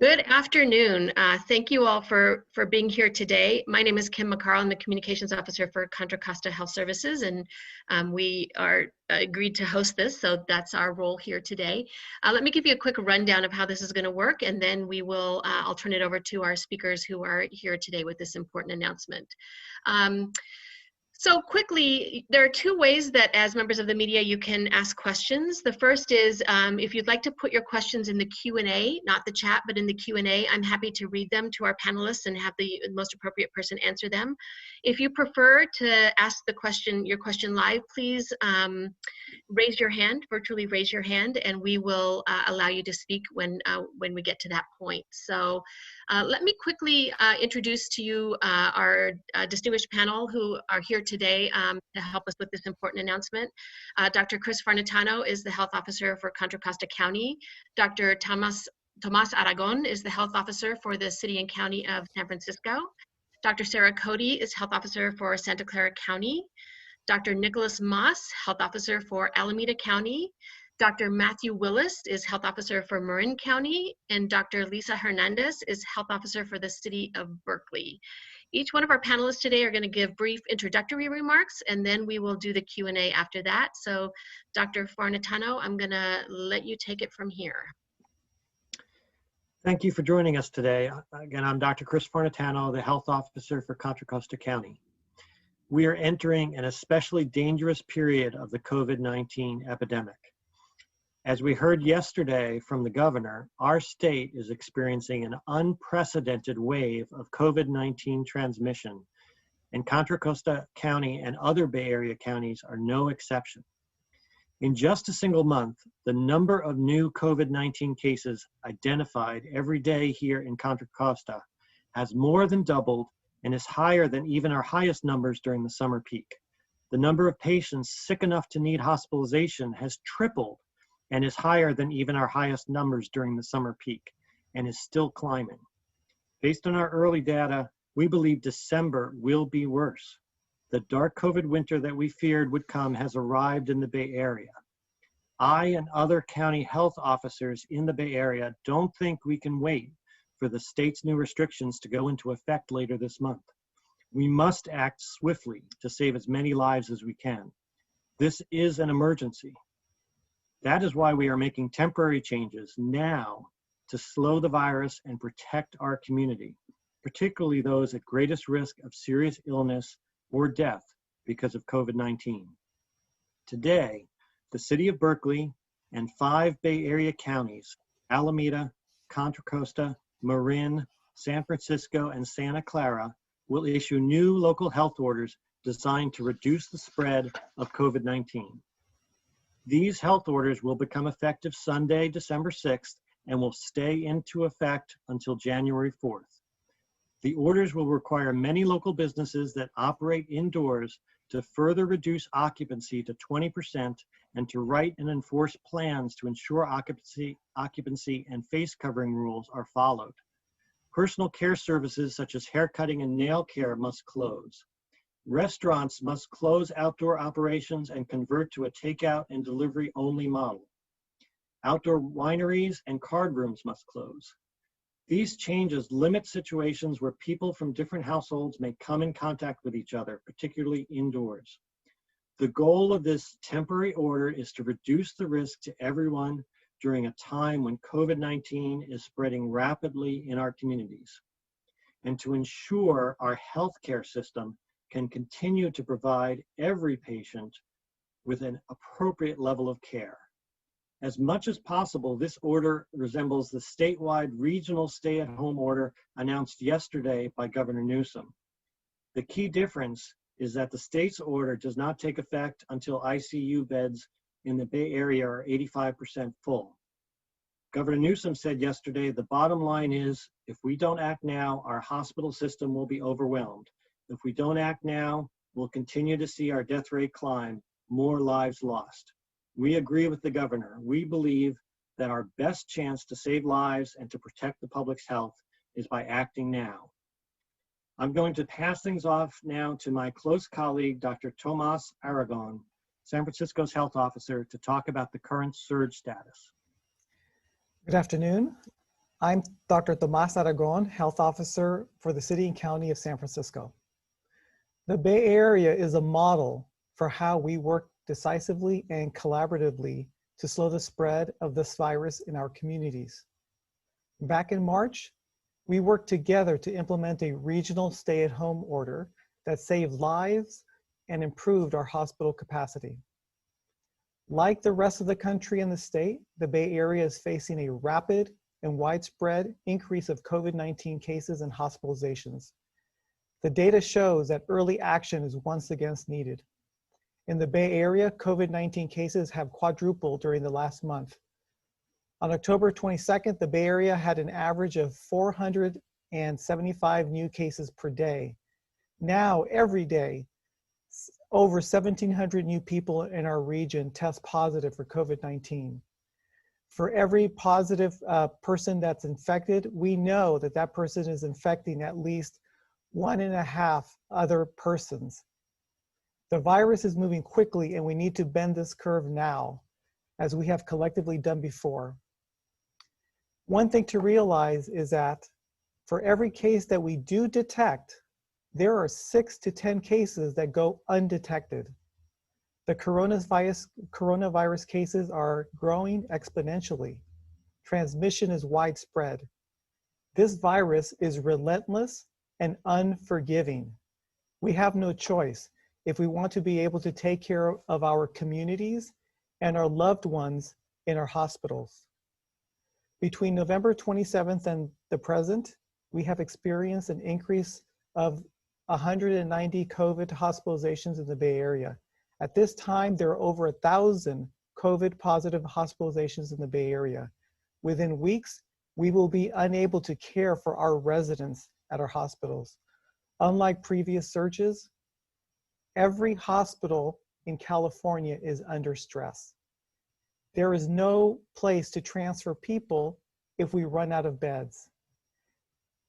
Good afternoon. Thank you all for being here today. My name is Kim McCarl. I'm the Communications Officer for Contra Costa Health Services, and we are agreed to host this, so that's our role here today. Let me give you a quick rundown of how this is going to work, and then I'll turn it over to our speakers who are here today with this important announcement. So quickly, there are two ways that as members of the media you can ask questions. The first is if you'd like to put your questions in the Q&A, not the chat, but in the Q&A, I'm happy to read them to our panelists and have the most appropriate person answer them. If you prefer to ask your question live, please raise your hand, virtually raise your hand, and we will allow you to speak when we get to that point. So let me quickly introduce to you our distinguished panel who are here today to help us with this important announcement. Dr. Chris Farnetano is the Health Officer for Contra Costa County. Dr. Tomas Aragon is the Health Officer for the City and County of San Francisco. Dr. Sarah Cody is Health Officer for Santa Clara County. Dr. Nicholas Moss, Health Officer for Alameda County. Dr. Matthew Willis is Health Officer for Marin County, and Dr. Lisa Hernandez is Health Officer for the City of Berkeley. Each one of our panelists today are going to give brief introductory remarks, and then we will do the Q&A after that. So Dr. Farnetano, I'm going to let you take it from here. Thank you for joining us today. Again, I'm Dr. Chris Farnetano, the Health Officer for Contra Costa County. We are entering an especially dangerous period of the COVID-19 epidemic. As we heard yesterday from the governor, our state is experiencing an unprecedented wave of COVID-19 transmission, and Contra Costa County and other Bay Area counties are no exception. In just a single month, the number of new COVID-19 cases identified every day here in Contra Costa has more than doubled and is higher than even our highest numbers during the summer peak. The number of patients sick enough to need hospitalization has tripled and is higher than even our highest numbers during the summer peak, and is still climbing. Based on our early data, we believe December will be worse. The dark COVID winter that we feared would come has arrived in the Bay Area. I and other county health officers in the Bay Area don't think we can wait for the state's new restrictions to go into effect later this month. We must act swiftly to save as many lives as we can. This is an emergency. That is why we are making temporary changes now to slow the virus and protect our community, particularly those at greatest risk of serious illness or death because of COVID-19. Today, the City of Berkeley and 5 Bay Area counties, Alameda, Contra Costa, Marin, San Francisco, and Santa Clara, will issue new local health orders designed to reduce the spread of COVID-19. These health orders will become effective Sunday, December 6th, and will stay into effect until January 4th. The orders will require many local businesses that operate indoors to further reduce occupancy to 20% and to write and enforce plans to ensure occupancy and face covering rules are followed. Personal care services such as haircutting and nail care must close. Restaurants must close outdoor operations and convert to a takeout and delivery only model. Outdoor wineries and card rooms must close. These changes limit situations where people from different households may come in contact with each other, particularly indoors. The goal of this temporary order is to reduce the risk to everyone during a time when COVID-19 is spreading rapidly in our communities, and to ensure our healthcare system can continue to provide every patient with an appropriate level of care. As much as possible, this order resembles the statewide regional stay-at-home order announced yesterday by Governor Newsom. The key difference is that the state's order does not take effect until ICU beds in the Bay Area are 85% full. Governor Newsom said yesterday, the bottom line is, if we don't act now, our hospital system will be overwhelmed. If we don't act now, we'll continue to see our death rate climb, more lives lost. We agree with the governor. We believe that our best chance to save lives and to protect the public's health is by acting now. I'm going to pass things off now to my close colleague, Dr. Tomas Aragon, San Francisco's health officer, to talk about the current surge status. Good afternoon. I'm Dr. Tomas Aragon, Health Officer for the City and County of San Francisco. The Bay Area is a model for how we work decisively and collaboratively to slow the spread of this virus in our communities. Back in March, we worked together to implement a regional stay-at-home order that saved lives and improved our hospital capacity. Like the rest of the country and the state, the Bay Area is facing a rapid and widespread increase of COVID-19 cases and hospitalizations. The data shows that early action is once again needed. In the Bay Area, COVID-19 cases have quadrupled during the last month. On October 22nd, the Bay Area had an average of 475 new cases per day. Now, every day, over 1,700 new people in our region test positive for COVID-19. For every positive person that's infected, we know that that person is infecting at least 1.5 other persons. The virus is moving quickly and we need to bend this curve now, as we have collectively done before. One thing to realize is that for every case that we do detect, there are 6 to 10 cases that go undetected. The coronavirus cases are growing exponentially. Transmission is widespread. This virus is relentless and unforgiving. We have no choice if we want to be able to take care of our communities and our loved ones in our hospitals. Between November 27th and the present, we have experienced an increase of 190 COVID hospitalizations in the Bay Area. At this time, there are over 1,000 COVID positive hospitalizations in the Bay Area. Within weeks, we will be unable to care for our residents at our hospitals. Unlike previous surges, every hospital in California is under stress. There is no place to transfer people if we run out of beds.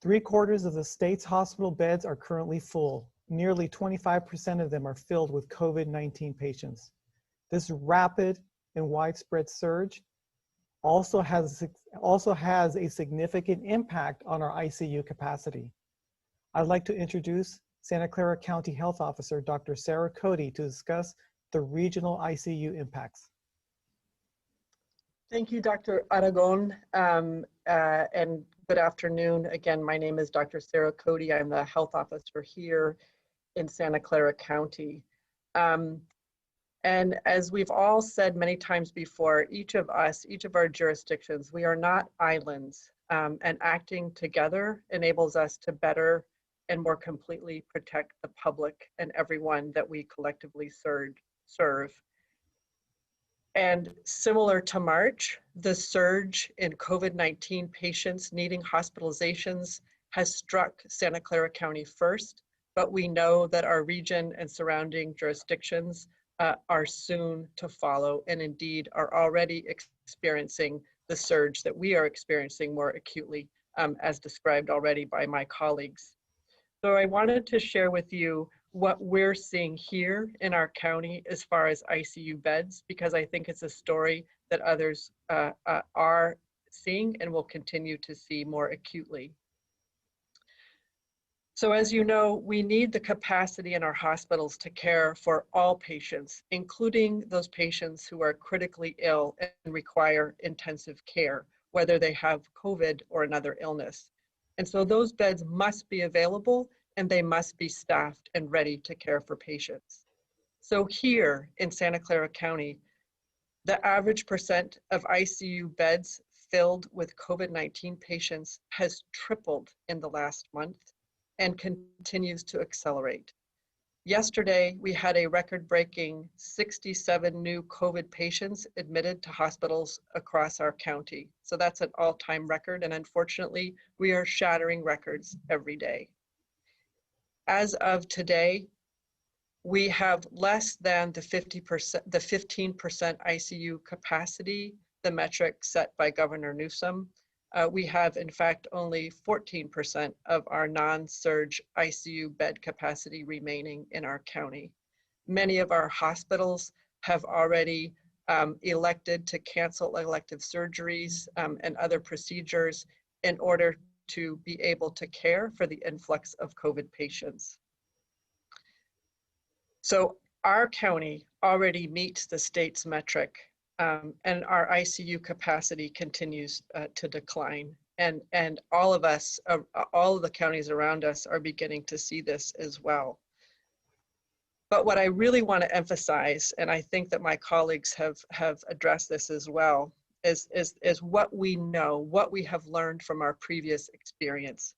3/4 of the state's hospital beds are currently full. Nearly 25% of them are filled with COVID-19 patients. This rapid and widespread surge also has a significant impact on our ICU capacity. I'd like to introduce Santa Clara County Health Officer, Dr. Sarah Cody, to discuss the regional ICU impacts. Thank you, Dr. Aragon, and good afternoon. Again, my name is Dr. Sarah Cody. I'm the health officer here in Santa Clara County. And as we've all said many times before, each of us, each of our jurisdictions, we are not islands, and acting together enables us to better and more completely protect the public and everyone that we collectively serve. And similar to March, the surge in COVID-19 patients needing hospitalizations has struck Santa Clara County first, but we know that our region and surrounding jurisdictions are soon to follow, and indeed are already experiencing the surge that we are experiencing more acutely, as described already by my colleagues. So I wanted to share with you what we're seeing here in our county as far as ICU beds, because I think it's a story that others are seeing and will continue to see more acutely. So as you know, we need the capacity in our hospitals to care for all patients, including those patients who are critically ill and require intensive care, whether they have COVID or another illness. And so those beds must be available and they must be staffed and ready to care for patients. So here in Santa Clara County, the average percent of ICU beds filled with COVID-19 patients has tripled in the last month and continues to accelerate. Yesterday, we had a record-breaking 67 new COVID patients admitted to hospitals across our county. So that's an all-time record, and unfortunately, we are shattering records every day. As of today, we have less than the 15% ICU capacity, the metric set by Governor Newsom. We have, in fact, only 14% of our non-surge ICU bed capacity remaining in our county. Many of our hospitals have already elected to cancel elective surgeries and other procedures in order to be able to care for the influx of COVID patients. So our county already meets the state's metric, and our ICU capacity continues to decline. And all of us, all of the counties around us are beginning to see this as well. But what I really want to emphasize, and I think that my colleagues have addressed this as well, is what we know, what we have learned from our previous experience.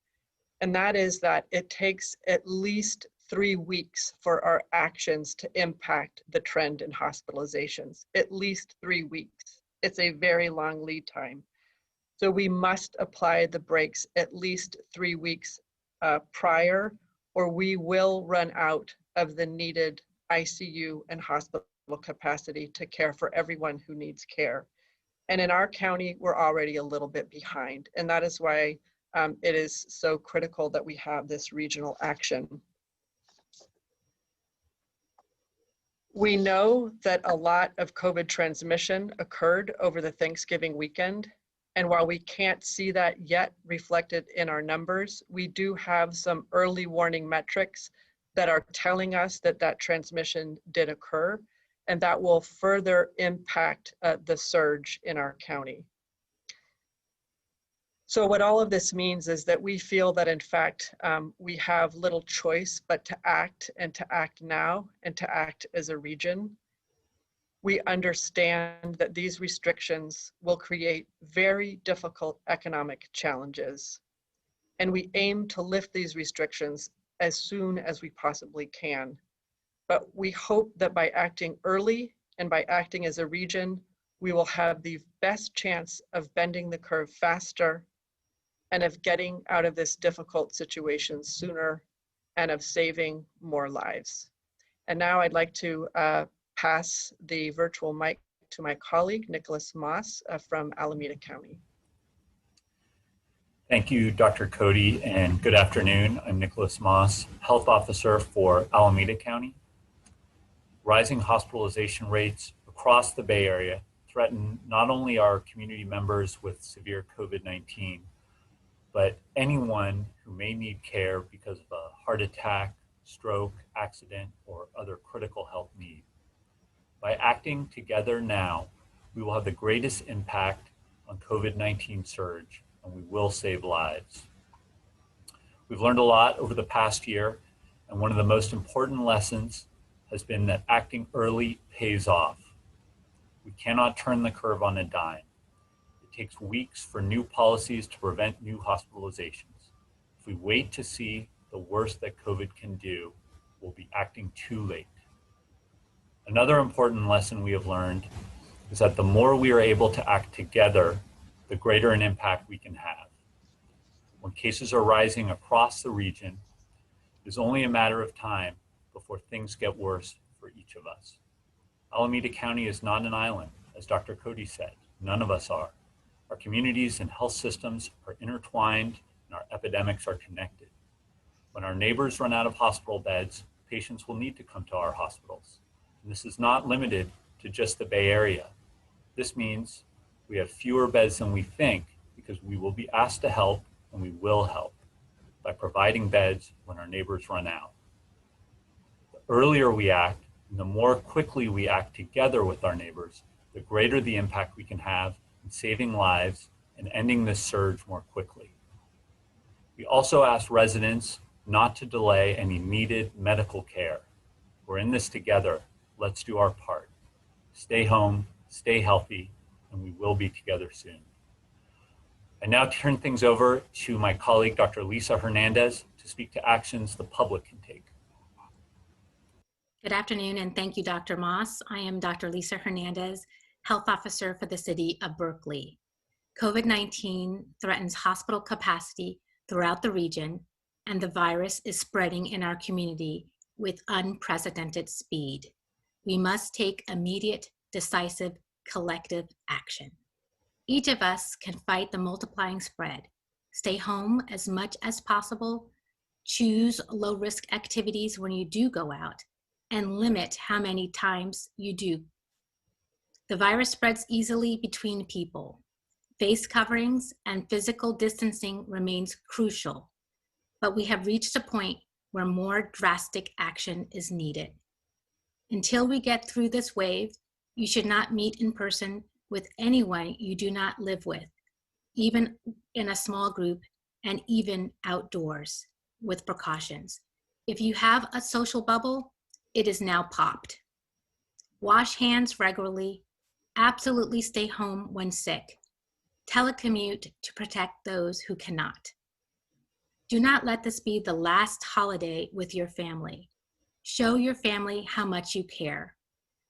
And that is that it takes at least 3 weeks for our actions to impact the trend in hospitalizations, at least 3 weeks. It's a very long lead time. So we must apply the brakes at least 3 weeks prior, or we will run out of the needed ICU and hospital capacity to care for everyone who needs care. And in our county, we're already a little bit behind. And that is why it is so critical that we have this regional action. We know that a lot of COVID transmission occurred over the Thanksgiving weekend. And while we can't see that yet reflected in our numbers, we do have some early warning metrics that are telling us that that transmission did occur, and that will further impact the surge in our county. So what all of this means is that we feel that in fact, we have little choice but to act, and to act now, and to act as a region. We understand that these restrictions will create very difficult economic challenges, and we aim to lift these restrictions as soon as we possibly can. But we hope that by acting early and by acting as a region, we will have the best chance of bending the curve faster and of getting out of this difficult situation sooner and of saving more lives. And now I'd like to pass the virtual mic to my colleague, Nicholas Moss from Alameda County. Thank you, Dr. Cody, and good afternoon. I'm Nicholas Moss, Health Officer for Alameda County. Rising hospitalization rates across the Bay Area threaten not only our community members with severe COVID-19, but anyone who may need care because of a heart attack, stroke, accident, or other critical health need. By acting together now, we will have the greatest impact on COVID-19 surge, and we will save lives. We've learned a lot over the past year, and one of the most important lessons has been that acting early pays off. We cannot turn the curve on a dime. It takes weeks for new policies to prevent new hospitalizations. If we wait to see the worst that COVID can do, we'll be acting too late. Another important lesson we have learned is that the more we are able to act together, the greater an impact we can have. When cases are rising across the region, it is only a matter of time before things get worse for each of us. Alameda County is not an island, as Dr. Cody said. None of us are. Our communities and health systems are intertwined, and our epidemics are connected. When our neighbors run out of hospital beds, patients will need to come to our hospitals. And this is not limited to just the Bay Area. This means we have fewer beds than we think because we will be asked to help, and we will help by providing beds when our neighbors run out. The earlier we act, and the more quickly we act together with our neighbors, the greater the impact we can have in saving lives and ending this surge more quickly. We also ask residents not to delay any needed medical care. We're in this together. Let's do our part. Stay home, stay healthy, and we will be together soon. I now turn things over to my colleague, Dr. Lisa Hernandez, to speak to actions the public can take. Good afternoon, and thank you, Dr. Moss. I am Dr. Lisa Hernandez, Health Officer for the City of Berkeley. COVID-19 threatens hospital capacity throughout the region, and the virus is spreading in our community with unprecedented speed. We must take immediate, decisive, collective action. Each of us can fight the multiplying spread. Stay home as much as possible, choose low-risk activities when you do go out, and limit how many times you do. The virus spreads easily between people. Face coverings and physical distancing remains crucial, but we have reached a point where more drastic action is needed. Until we get through this wave, you should not meet in person with anyone you do not live with, even in a small group and even outdoors with precautions. If you have a social bubble, it is now popped. Wash hands regularly, absolutely stay home when sick. Telecommute to protect those who cannot. Do not let this be the last holiday with your family. Show your family how much you care.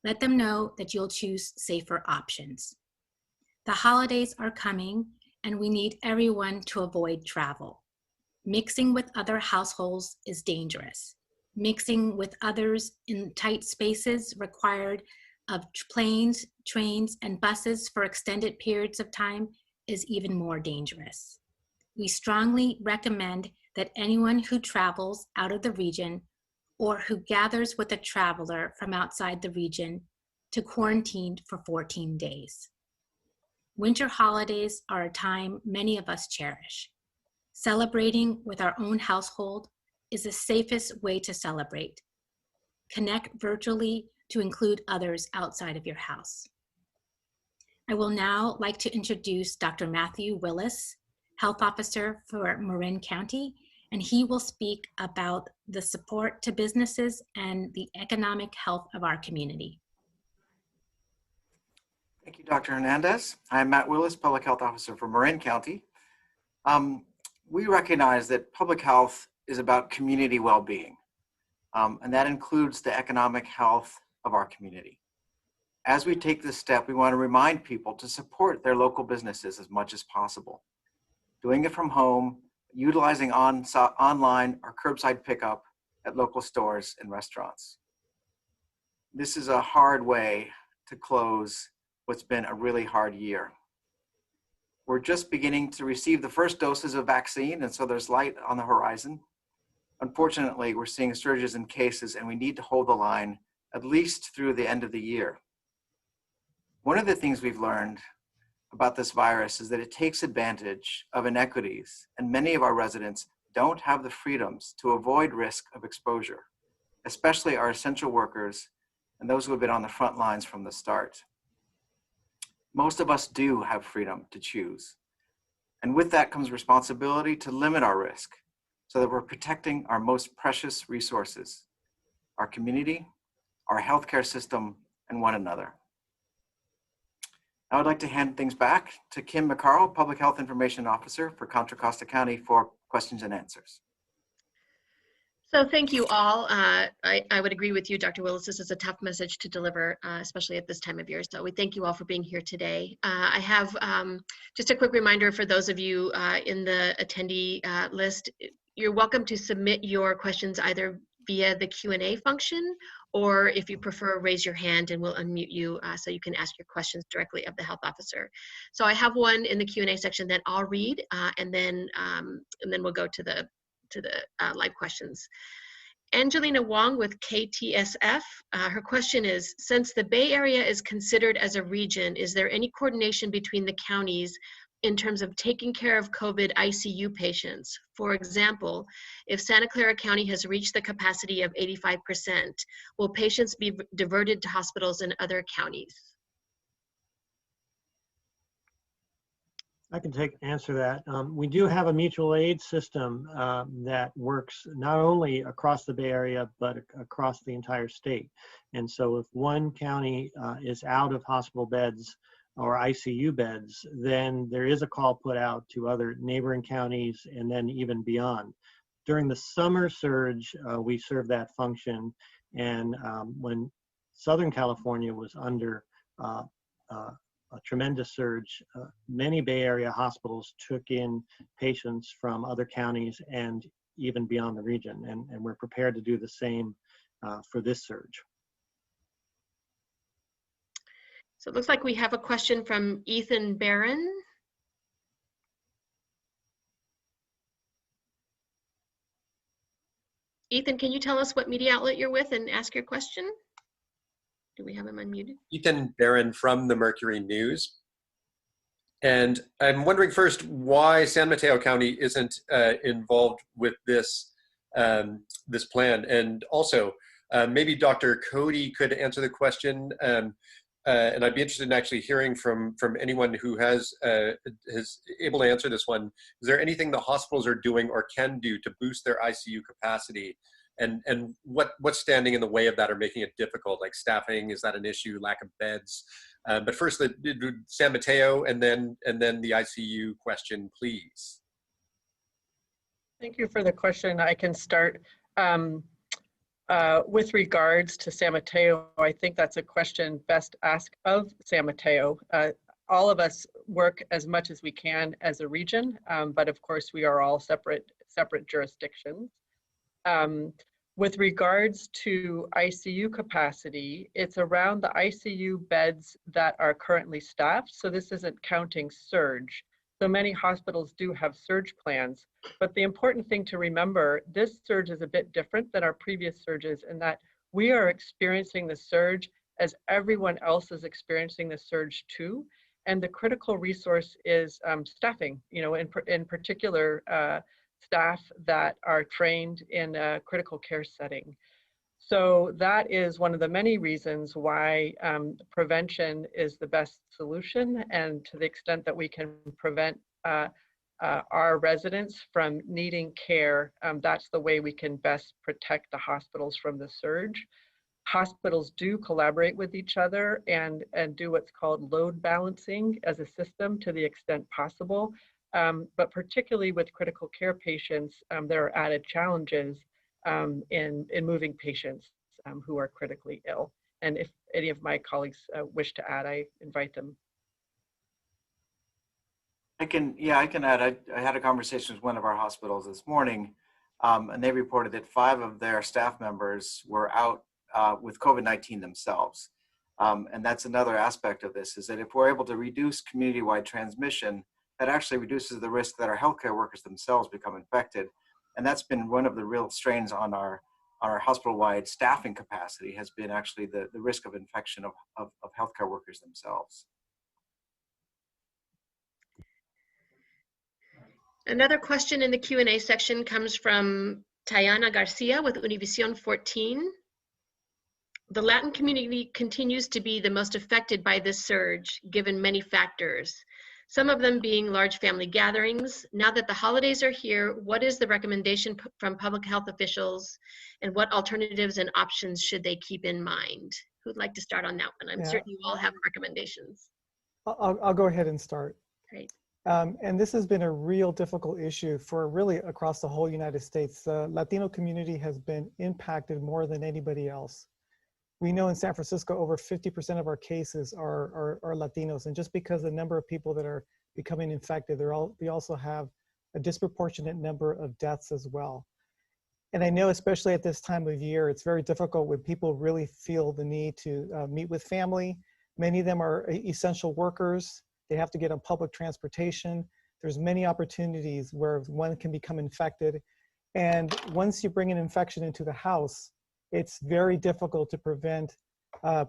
Let them know that you'll choose safer options. The holidays are coming, and we need everyone to avoid travel. Mixing with other households is dangerous. Mixing with others in tight spaces required of planes, trains, and buses for extended periods of time is even more dangerous. We strongly recommend that anyone who travels out of the region or who gathers with a traveler from outside the region to quarantine for 14 days. Winter holidays are a time many of us cherish. Celebrating with our own household is the safest way to celebrate. Connect virtually to include others outside of your house. I will now like to introduce Dr. Matthew Willis, Health Officer for Marin County, and he will speak about the support to businesses and the economic health of our community. Thank you, Dr. Hernandez. I'm Matt Willis, Public Health Officer for Marin County. We recognize that public health is about community well-being, and that includes the economic health of our community. As we take this step, we want to remind people to support their local businesses as much as possible. Doing it from home, utilizing online or curbside pickup at local stores and restaurants. This is a hard way to close what's been a really hard year. We're just beginning to receive the first doses of vaccine, and so there's light on the horizon. Unfortunately, we're seeing surges in cases, and we need to hold the line at least through the end of the year. One of the things we've learned about this virus is that it takes advantage of inequities, and many of our residents don't have the freedoms to avoid risk of exposure, especially our essential workers and those who have been on the front lines from the start. Most of us do have freedom to choose, and with that comes responsibility to limit our risk so that we're protecting our most precious resources, our community, our healthcare system, and one another. I would like to hand things back to Kim McCarl, Public Health Information Officer for Contra Costa County, for questions and answers. So thank you all. I would agree with you, Dr. Willis. This is a tough message to deliver, especially at this time of year. So we thank you all for being here today. I have just a quick reminder for those of you in the attendee list. You're welcome to submit your questions either via the Q&A function, or if you prefer, raise your hand and we'll unmute you so you can ask your questions directly of the health officer. So I have one in the Q&A section that I'll read, and then we'll go to the live questions. Angelina Wong with KTSF, her question is, since the Bay Area is considered as a region, is there any coordination between the counties in terms of taking care of COVID ICU patients? For example, if Santa Clara County has reached the capacity of 85%, will patients be diverted to hospitals in other counties? I can answer that. We do have a mutual aid system that works not only across the Bay Area, but across the entire state. And so if one county is out of hospital beds or ICU beds, then there is a call put out to other neighboring counties and then even beyond. During the summer surge, we served that function. And when Southern California was under a tremendous surge, many Bay Area hospitals took in patients from other counties and even beyond the region. And we're prepared to do the same for this surge. So it looks like we have a question from Ethan Barron. Ethan, can you tell us what media outlet you're with and ask your question? Do we have him unmuted? Ethan Barron from the Mercury News. And I'm wondering first why San Mateo County isn't involved with this, this plan. And also, maybe Dr. Cody could answer the question. And I'd be interested in actually hearing from anyone who is able to answer this one. Is there anything the hospitals are doing or can do to boost their ICU capacity? And what's standing in the way of that or making it difficult? Like staffing, is that an issue? Lack of beds? But first, San Mateo, and then the ICU question, please. Thank you for the question. I can start. With regards to San Mateo, I think that's a question best asked of San Mateo. All of us work as much as we can as a region, but of course we are all separate jurisdictions. With regards to ICU capacity, it's around the ICU beds that are currently staffed. So this isn't counting surge. So many hospitals do have surge plans, but the important thing to remember, this surge is a bit different than our previous surges in that we are experiencing the surge as everyone else is experiencing the surge too. And the critical resource is staffing, you know, in particular, staff that are trained in a critical care setting. So that is one of the many reasons why prevention is the best solution. And to the extent that we can prevent our residents from needing care, that's the way we can best protect the hospitals from the surge. Hospitals do collaborate with each other and do what's called load balancing as a system to the extent possible. But particularly with critical care patients, there are added challenges in moving patients who are critically ill. And if any of my colleagues wish to add, I invite them. I can add. I had a conversation with one of our hospitals this morning, and they reported that 5 of their staff members were out with COVID-19 themselves. And that's another aspect of this, is that if we're able to reduce community-wide transmission, that actually reduces the risk that our healthcare workers themselves become infected. And that's been one of the real strains on our hospital-wide staffing capacity, has been actually the risk of infection of healthcare workers themselves. Another question in the Q&A section comes from Tayana Garcia with Univision 14. The Latin community continues to be the most affected by this surge, given many factors, some of them being large family gatherings. Now that the holidays are here, what is the recommendation from public health officials, and what alternatives and options should they keep in mind? Who'd like to start on that one? I'm certain you all have recommendations. I'll go ahead and start. Great. And this has been a real difficult issue for really across the whole United States. The Latino community has been impacted more than anybody else. We know in San Francisco, over 50% of our cases are Latinos. And just because the number of people that are becoming infected, we also have a disproportionate number of deaths as well. And I know, especially at this time of year, it's very difficult when people really feel the need to meet with family. Many of them are essential workers. They have to get on public transportation. There's many opportunities where one can become infected. And once you bring an infection into the house, it's very difficult to prevent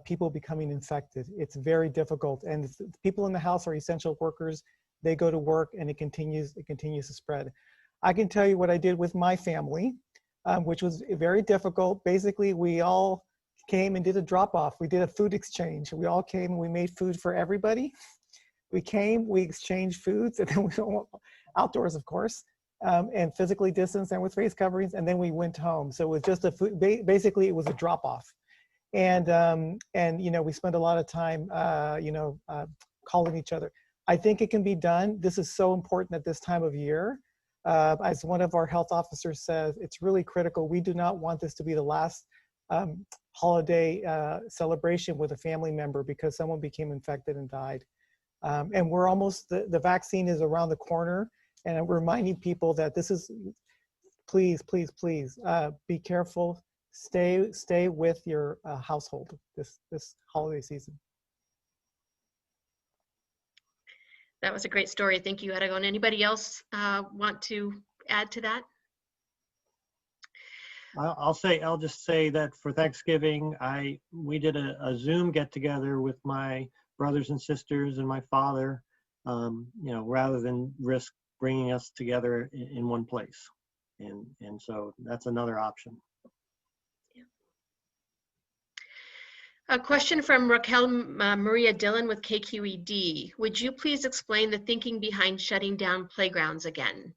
people becoming infected. It's very difficult. And people in the house are essential workers. They go to work and it continues to spread. I can tell you what I did with my family, which was very difficult. Basically, we all came and did a drop-off. We did a food exchange. We all came and we made food for everybody. We came, we exchanged foods, and then we went outdoors, of course, and physically distanced and with face coverings, and then we went home. So it was just a food, basically it was a drop-off. And you know, we spent a lot of time, calling each other. I think it can be done. This is so important at this time of year. As one of our health officers says, it's really critical. We do not want this to be the last holiday celebration with a family member because someone became infected and died. And we're almost, the vaccine is around the corner, and we're reminding people that this is, please, please, please, be careful. Stay with your household this holiday season. That was a great story. Thank you, Aragon. Anybody else want to add to that? I'll just say that for Thanksgiving, we did a Zoom get together with my brothers and sisters and my father, rather than risk bringing us together in one place. And so that's another option. A question from Raquel Maria Dillon with KQED. Would you please explain the thinking behind shutting down playgrounds again?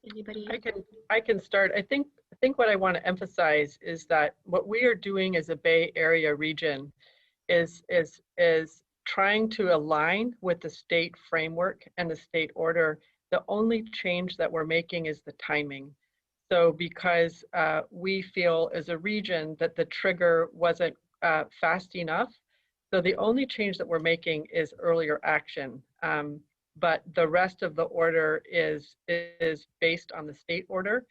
Anybody? I can start. I think what I want to emphasize is that what we are doing as a Bay Area region is trying to align with the state framework and the state order. The only change that we're making is the timing. So because we feel as a region that the trigger wasn't fast enough, so the only change that we're making is earlier action. But the rest of the order is based on the state order.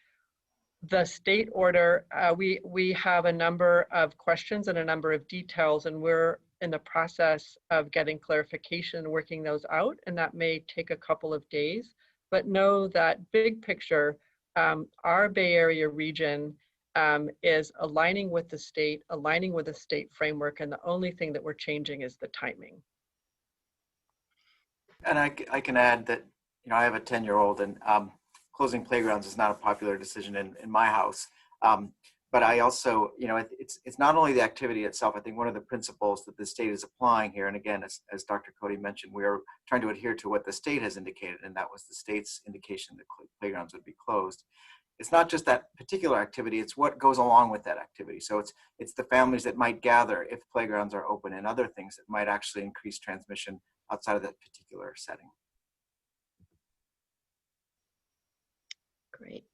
The state order, we have a number of questions and a number of details, and we're in the process of getting clarification and working those out, and that may take a couple of days. But know that big picture, our Bay Area region is aligning with the state, aligning with the state framework, and the only thing that we're changing is the timing. And I can add that, I have a 10-year-old, and closing playgrounds is not a popular decision in my house. But I also, it's not only the activity itself. I think one of the principles that the state is applying here, and again, as Dr. Cody mentioned, we are trying to adhere to what the state has indicated, and that was the state's indication that playgrounds would be closed. It's not just that particular activity, it's what goes along with that activity. So it's the families that might gather if playgrounds are open, and other things that might actually increase transmission outside of that particular setting. Great.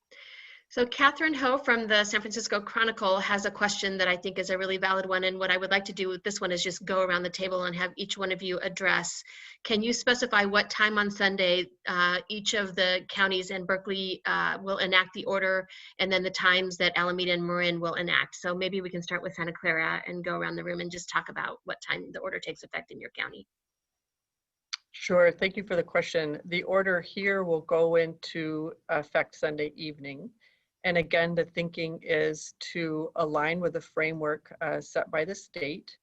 So Catherine Ho from the San Francisco Chronicle has a question that I think is a really valid one. And what I would like to do with this one is just go around the table and have each one of you address. Can you specify what time on Sunday each of the counties and Berkeley will enact the order, and then the times that Alameda and Marin will enact? So maybe we can start with Santa Clara and go around the room and just talk about what time the order takes effect in your county. Sure, thank you for the question. The order here will go into effect Sunday evening. And again, the thinking is to align with the framework set by the state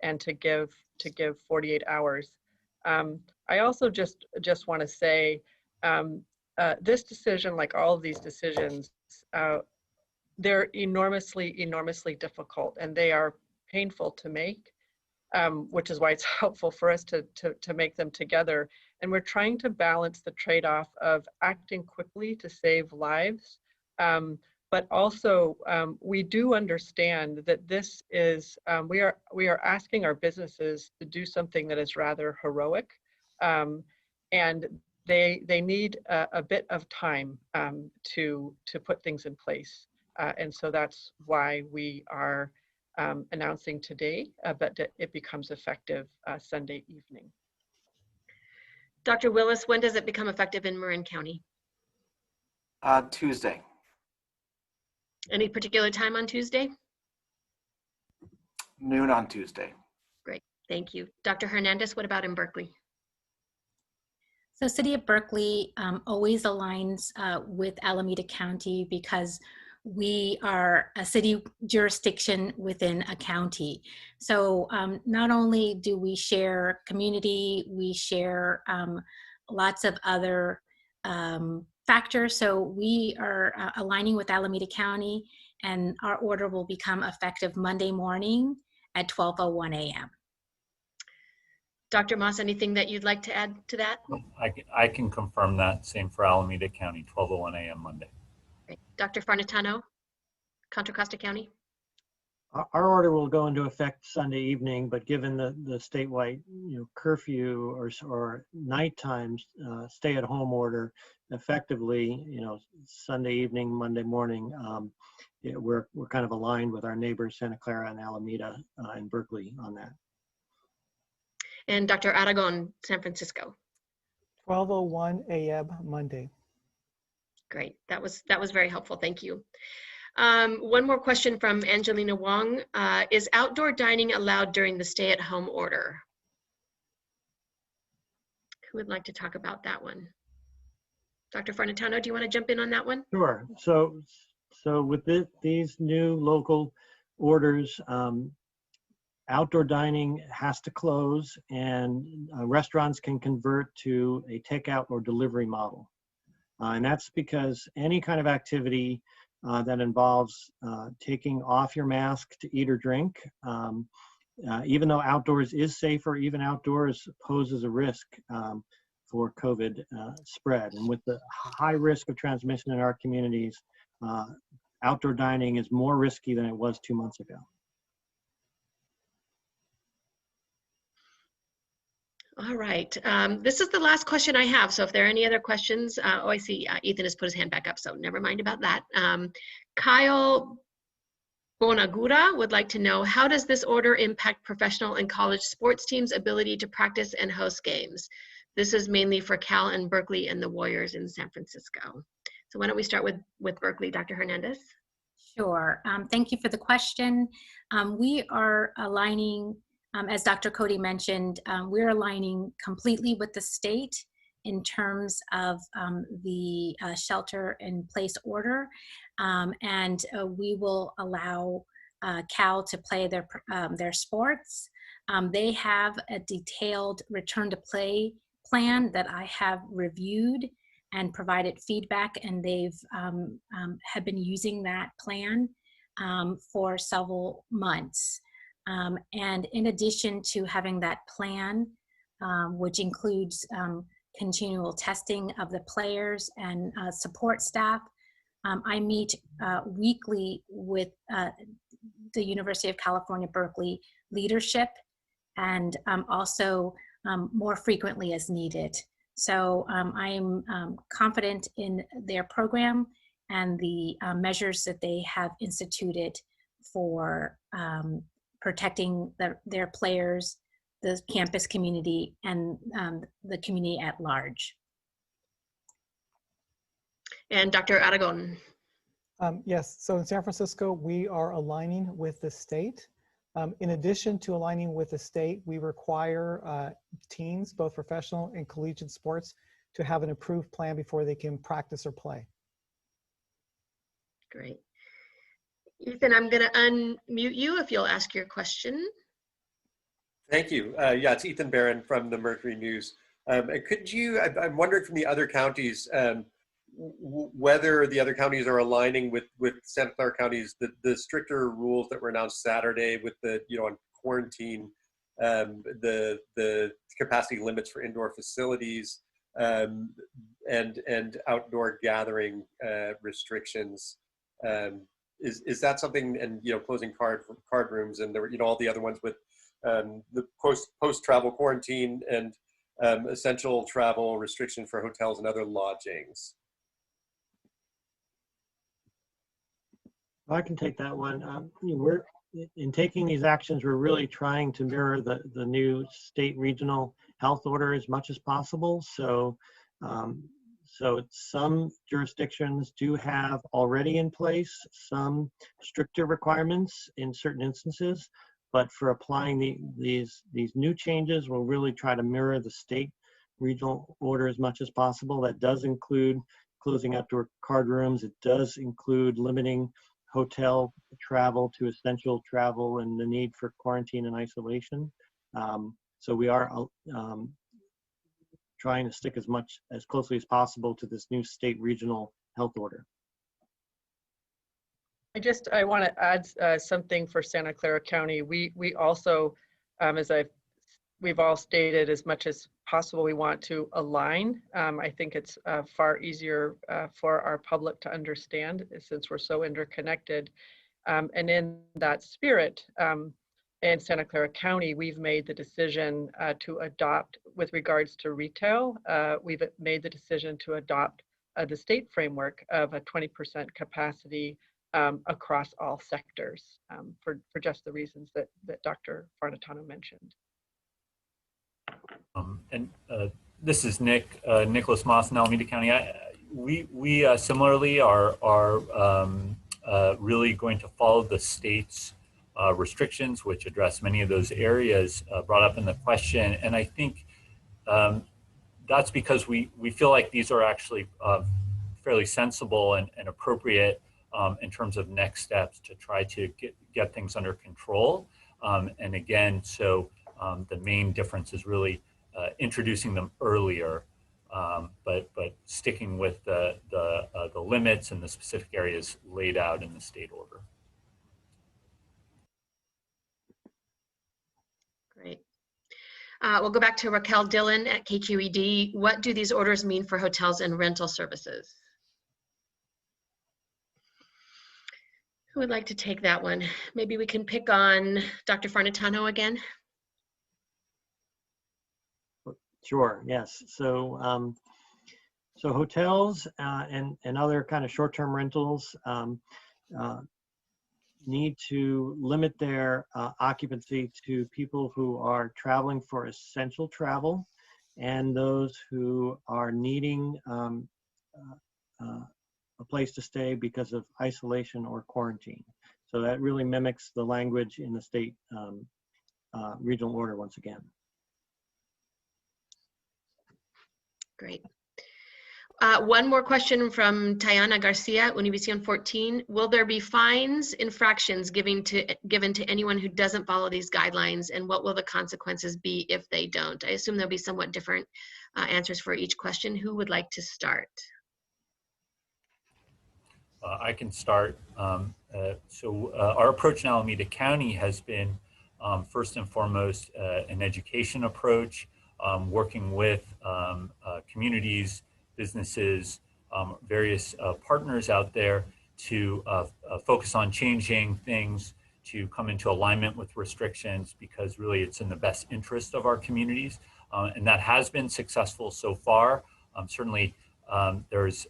and to give 48 hours. I also just want to say this decision, like all of these decisions, they're enormously difficult, and they are painful to make, which is why it's helpful for us to make them together. And we're trying to balance the trade-off of acting quickly to save lives, but also we do understand that this is, we are asking our businesses to do something that is rather heroic, and they need a bit of time to put things in place. And so that's why we are announcing today, but it becomes effective Sunday evening. Dr. Willis, when does it become effective in Marin County? Tuesday. Any particular time on Tuesday? Noon on Tuesday. Great, thank you. Dr. Hernandez, what about in Berkeley? So City of Berkeley always aligns with Alameda County because we are a city jurisdiction within a county. So not only do we share community, we share lots of other factors. So we are aligning with Alameda County, and our order will become effective Monday morning at 12:01 a.m. Dr. Moss, anything that you'd like to add to that? I can confirm that. Same for Alameda County, 12:01 a.m. Monday. Great. Dr. Farnetano, Contra Costa County? Our order will go into effect Sunday evening, but given the statewide curfew or nighttime stay-at-home order, effectively Sunday evening, Monday morning, we're kind of aligned with our neighbors Santa Clara and Alameda and Berkeley on that. And Dr. Aragon, San Francisco. 12:01 a.m. Monday. Great, that was very helpful, thank you. One more question from Angelina Wong. Is outdoor dining allowed during the stay-at-home order? Who would like to talk about that one? Dr. Farnetano, do you want to jump in on that one? Sure. So with these new local orders, outdoor dining has to close, and restaurants can convert to a takeout or delivery model. And that's because any kind of activity that involves taking off your mask to eat or drink, even though outdoors is safer, even outdoors poses a risk for COVID spread. And with the high risk of transmission in our communities, outdoor dining is more risky than it was 2 months ago. All right, this is the last question I have. So if there are any other questions, oh, I see Ethan has put his hand back up, so never mind about that. Kyle Bonagura would like to know, how does this order impact professional and college sports teams' ability to practice and host games? This is mainly for Cal and Berkeley and the Warriors in San Francisco. So why don't we start with Berkeley, Dr. Hernandez? Sure. Thank you for the question. We are aligning, as Dr. Cody mentioned, we're aligning completely with the state in terms of the shelter-in-place order, and we will allow Cal to play their sports. They have a detailed return-to-play plan that I have reviewed and provided feedback, and they've have been using that plan for several months. And in addition to having that plan, which includes continual testing of the players and support staff, I meet weekly with the University of California, Berkeley leadership, and also more frequently as needed. So I'm confident in their program and the measures that they have instituted for protecting their players, the campus community, and the community at large. And Dr. Aragon. Yes, so in San Francisco, we are aligning with the state. In addition to aligning with the state, we require teams, both professional and collegiate sports, to have an approved plan before they can practice or play. Great. Ethan, I'm going to unmute you if you'll ask your question. Thank you. Yeah, it's Ethan Barron from the Mercury News. Could you, I'm wondering from the other counties, whether the other counties are aligning with Santa Clara County's, the stricter rules that were announced Saturday with the, on quarantine, the capacity limits for indoor facilities, and outdoor gathering restrictions. Is that something, and closing card rooms, and there were all the other ones with the post travel quarantine and essential travel restriction for hotels and other lodgings? I can take that one. We're in taking these actions, we're really trying to mirror the new state regional health order as much as possible. So, so some jurisdictions do have already in place some stricter requirements in certain instances, but for applying these new changes, we'll really try to mirror the state regional order as much as possible. That does include closing outdoor card rooms. It does include limiting hotel travel to essential travel and the need for quarantine and isolation. So we are trying to stick as closely as possible to this new state regional health order. I want to add something for Santa Clara County. We also, as we've all stated, as much as possible, we want to align. I think it's far easier for our public to understand since we're so interconnected. And in that spirit, in Santa Clara County, we've made the decision to adopt, with regards to retail, we've made the decision to adopt the state framework of a 20% capacity across all sectors for just the reasons that Dr. Farnatano mentioned. This is Nicholas Moss in Alameda County. We similarly are really going to follow the state's restrictions, which address many of those areas brought up in the question. And I think that's because we feel like these are actually fairly sensible and appropriate in terms of next steps to try to get things under control. And again, so the main difference is really introducing them earlier, but sticking with the limits and the specific areas laid out in the state order. Great. We'll go back to Raquel Dillon at KQED. What do these orders mean for hotels and rental services? Who would like to take that one? Maybe we can pick on Dr. Farnetano again. Sure, yes. So, so hotels and other kind of short-term rentals need to limit their occupancy to people who are traveling for essential travel and those who are needing a place to stay because of isolation or quarantine. So that really mimics the language in the state regional order once again. Great. One more question from Tayana Garcia, Univision 14. Will there be fines, infractions given to anyone who doesn't follow these guidelines, and what will the consequences be if they don't? I assume there'll be somewhat different answers for each question. Who would like to start? I can start. Our approach in Alameda County has been first and foremost an education approach, working with communities, businesses, various partners out there to focus on changing things, to come into alignment with restrictions, because really it's in the best interest of our communities. And that has been successful so far. Certainly there's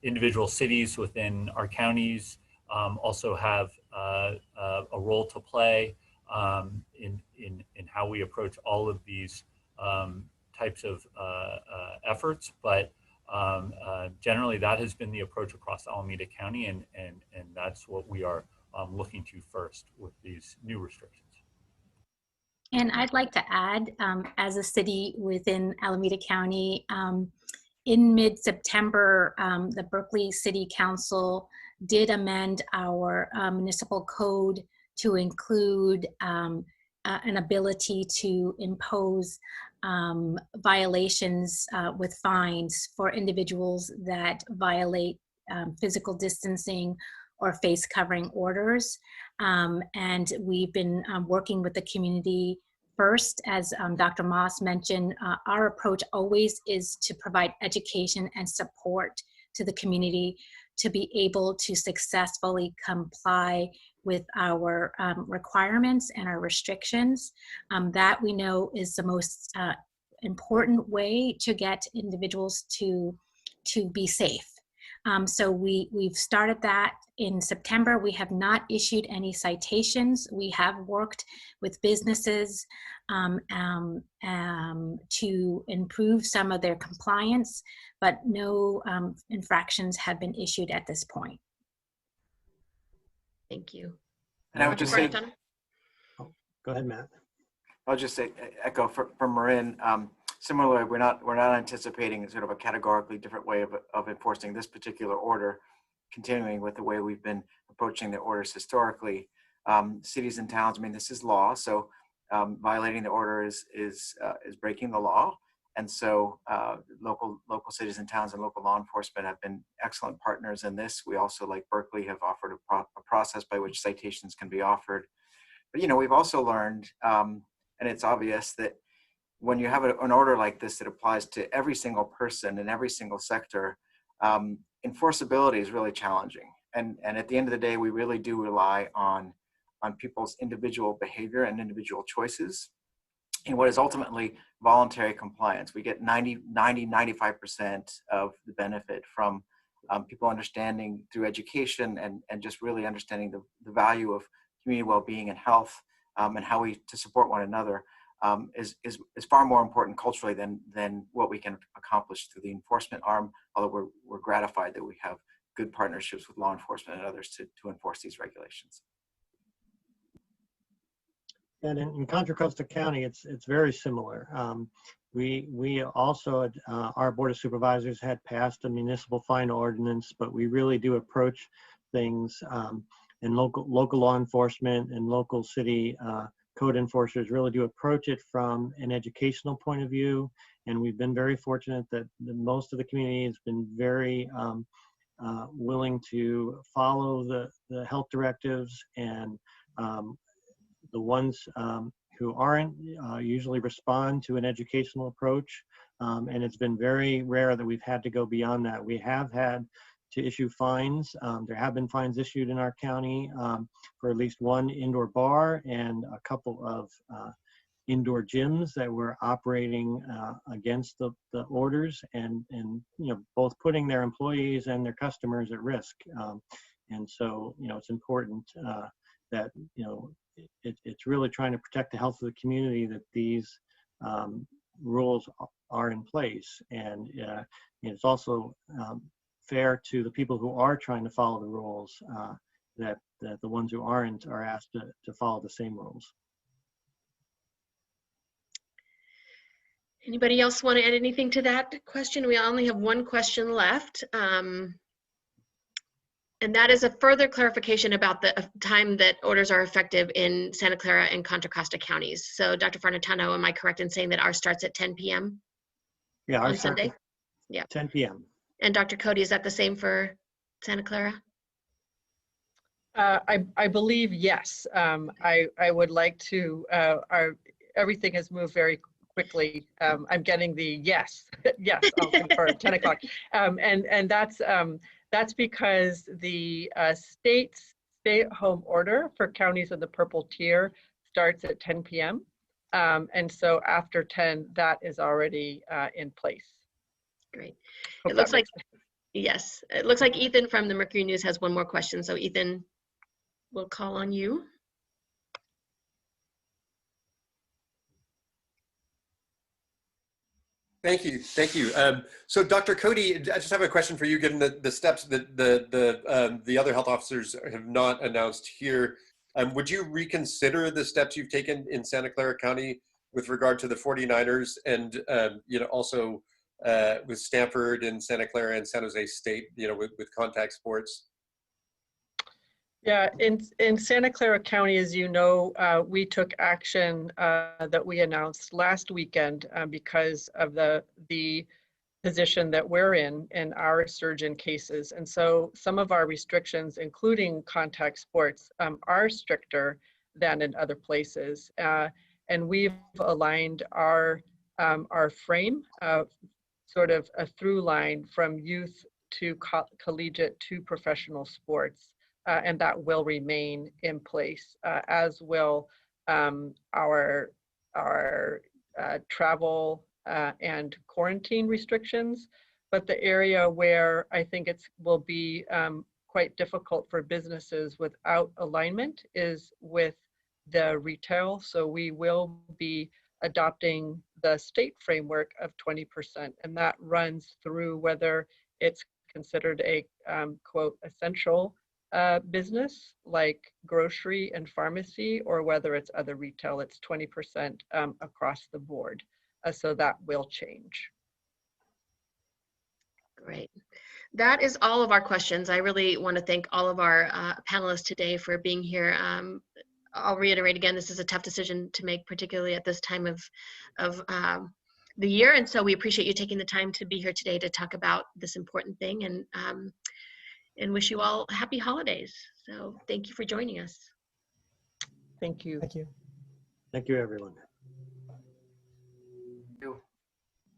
individual cities within our counties also have a role to play in how we approach all of these types of efforts, but generally that has been the approach across Alameda County, and that's what we are looking to first with these new restrictions. And I'd like to add, as a city within Alameda County, in mid-September, the Berkeley City Council did amend our municipal code to include an ability to impose violations with fines for individuals that violate physical distancing or face covering orders. And we've been working with the community first. As Dr. Moss mentioned, our approach always is to provide education and support to the community to be able to successfully comply with our requirements and our restrictions. That we know is the most important way to get individuals to be safe. So we've started that in September. We have not issued any citations. We have worked with businesses to improve some of their compliance, but no infractions have been issued at this point. Thank you. And I would just say, oh, go ahead, Matt. I'll just say, echo from Marin. Similarly, we're not anticipating sort of a categorically different way of enforcing this particular order, continuing with the way we've been approaching the orders historically. Cities and towns, I mean, this is law, so violating the order is breaking the law. And so local cities and towns and local law enforcement have been excellent partners in this. We also, like Berkeley, have offered a process by which citations can be offered. But, you know, we've also learned, and it's obvious, that when you have an order like this that applies to every single person in every single sector, enforceability is really challenging. And at the end of the day, we really do rely on people's individual behavior and individual choices in what is ultimately voluntary compliance. We get 95% of the benefit from people understanding through education and just really understanding the value of community well-being and health, and how we to support one another. Is far more important culturally than what we can accomplish through the enforcement arm, although we're gratified that we have good partnerships with law enforcement and others to enforce these regulations. And in Contra Costa County, it's very similar. We also, our Board of Supervisors had passed a municipal fine ordinance, but we really do approach things and local law enforcement and local city code enforcers really do approach it from an educational point of view. And we've been very fortunate that most of the community has been very willing to follow the health directives, and the ones who aren't usually respond to an educational approach. And it's been very rare that we've had to go beyond that. We have had to issue fines. There have been fines issued in our county for at least one indoor bar and a couple of indoor gyms that were operating against the orders, and both putting their employees and their customers at risk. And so it's important that it's really trying to protect the health of the community that these rules are in place, and it's also fair to the people who are trying to follow the rules that the ones who aren't are asked to follow the same rules. Anybody else want to add anything to that question? We only have one question left. And that is a further clarification about the time that orders are effective in Santa Clara and Contra Costa counties. So Dr. Farnatano, am I correct in saying that ours starts at 10 p.m. Yeah, on Sunday? Yeah. 10 p.m. And Dr. Cody, is that the same for Santa Clara? I believe yes. I would like to, everything has moved very quickly. I'm getting the yes, yes, I'll confirm, 10 o'clock. And that's because the state's stay-at-home order for counties in the purple tier starts at 10 p.m. And so after 10, that is already in place. Great. Hope it looks like, sense. Yes, it looks like Ethan from the Mercury News has one more question. So Ethan, we'll call on you. Thank you. Thank you. So Dr. Cody, I just have a question for you, given the steps that the other health officers have not announced here. Would you reconsider the steps you've taken in Santa Clara County with regard to the 49ers and, also with Stanford and Santa Clara and San Jose State, with contact sports? Yeah, in Santa Clara County, as you know, we took action that we announced last weekend because of the position that we're in our surge in cases. And so some of our restrictions, including contact sports, are stricter than in other places. And we've aligned our frame, sort of a through line from youth to collegiate to professional sports. And that will remain in place, as will our travel and quarantine restrictions. But the area where I think it will be quite difficult for businesses without alignment is with the retail. So we will be adopting the state framework of 20%, and that runs through whether it's considered a quote essential business like grocery and pharmacy, or whether it's other retail. It's 20% across the board. So that will change. Great. That is all of our questions. I really want to thank all of our panelists today for being here. I'll reiterate again, this is a tough decision to make, particularly at this time of the year. And so we appreciate you taking the time to be here today to talk about this important thing, and wish you all happy holidays. So thank you for joining us. Thank you. Thank you. Thank you, everyone.